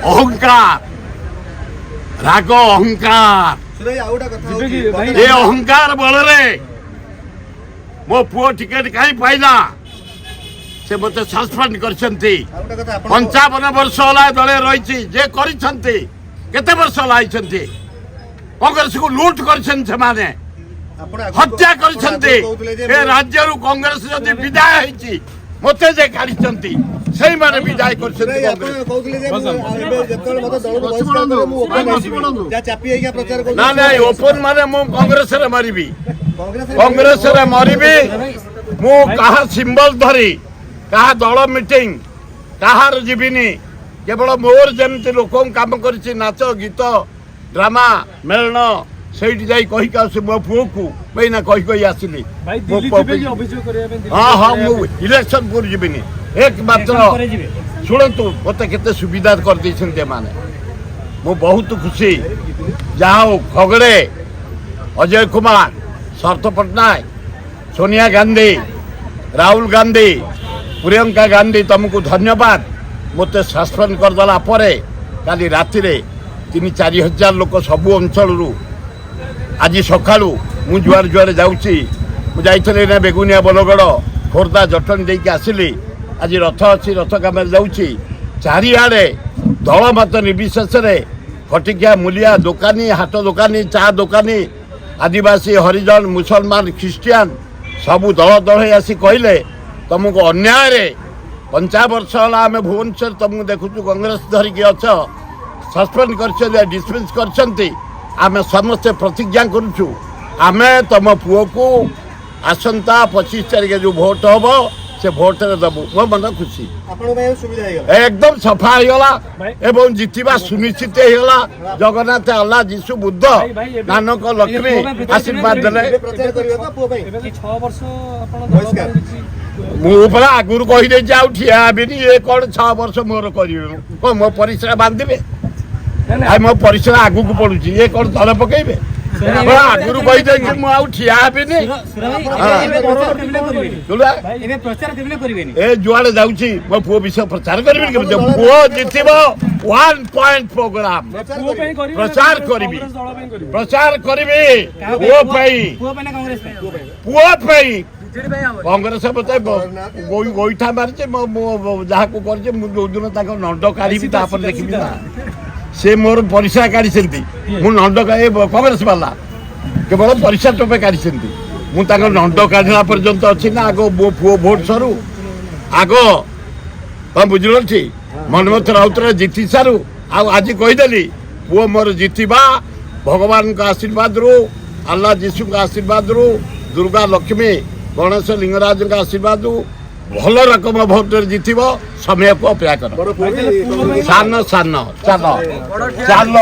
अहंकार राग अहंकार ये अहंकार बल मो पुओ टिकेट कहीं पाइला से मत सस्पेंड कर 55 वर्ष दले रही जे केते वर्ष लाई कांग्रेस को लूट कर हत्या कर राज्य कांग्रेस जदि विदाय होती मत जे काढ़ी से माने विदाय कर ना ना ओपन माने मु कांग्रेस रे मरिबी मु कहा सिंबल धरी कहा दल मीटिंग कहार जीविनी केवल मोर जमती लोक काम कर नाच गीत ड्रामा मेलन से कहीकि मो पुओ को मैं कही कही आसली हाँ हाँ मु इलेक्शन को जीविनी एकमात्र शुणु मत के सुविधा कर माने मु बहुत खुशी जाओ खगड़े अजय कुमार शरत पट्टनायक सोनिया गांधी राहुल गांधी प्रियंका गांधी तुमको धन्यवाद मत सस्पेंड करदेला काली राति 3-4 हजार लोक सबू अंचल आज सका मु जुआर जुआर जाऊँगी ना बेगुनिया बलगड़ खोर्धा जटन देकी आसिली आज रथ अच्छी रथ कम जाऊँगी चारिआडे दल मत निर्विशेष फटिकिया मूलिया दोकानी हाट दोकानी चा दोकानी आदिवासी हरिजन मुसलमान ख्रीस्टियान सबू दल दल आसी कहले तुमको अन्याय 50 वर्ष है आम भुवनेश्वर तुमको देखु कांग्रेस धरिकी अच सस्पेंड कर डिसमिस कर आम समस्ते प्रतिज्ञा करुचु आम तुम पुओ को आसंता 25 तारिख जो भोट हम से भोट दबु मो मन खुशी एकदम सफा हो जितवा सुनिश्चित होगा जगन्नाथ अल्लाह जीशु बुद्ध नानक लक्ष्मी आशीर्वाद देले मुझे आगुरी कहीदे आठियाबी ये कौन 6 वर्ष मोर कर मो परिश्रा बांधे मो परिश्रा आगू को पड़ू ये कौन तले पकड़े आगुरी कहीदे ठियाबी ए जुआड़े जाऊँगी मो पुओ विषय प्रचार करी पुओ जितब 1 पॉइंट प्रोग्राम प्रचार करी पुओ कांग्रेस मत गोईठा मारी जहाँ को कर दिन नंड काढ़ी देखी ना से मोर परिश्रा काढ़ी नंड कांग्रेस वाला केवल परिश्रा टोपे काढ़ी मुझे नंड काढ़ा पर्यंत अच्छी ना आग मो पुओ भोट सरू आग तुम बुझल मनमोहन राउत जीति सारू आज कहीदेली पुओ मोर जीतवा भगवान का आशीर्वाद रू अल्लाह जीशु का आशीर्वाद रू दुर्गा लक्ष्मी गणेश लिंगराज का आशीर्वाद भल रकम भोट जीत समय को अपेक्षा कर सान सान चल चल।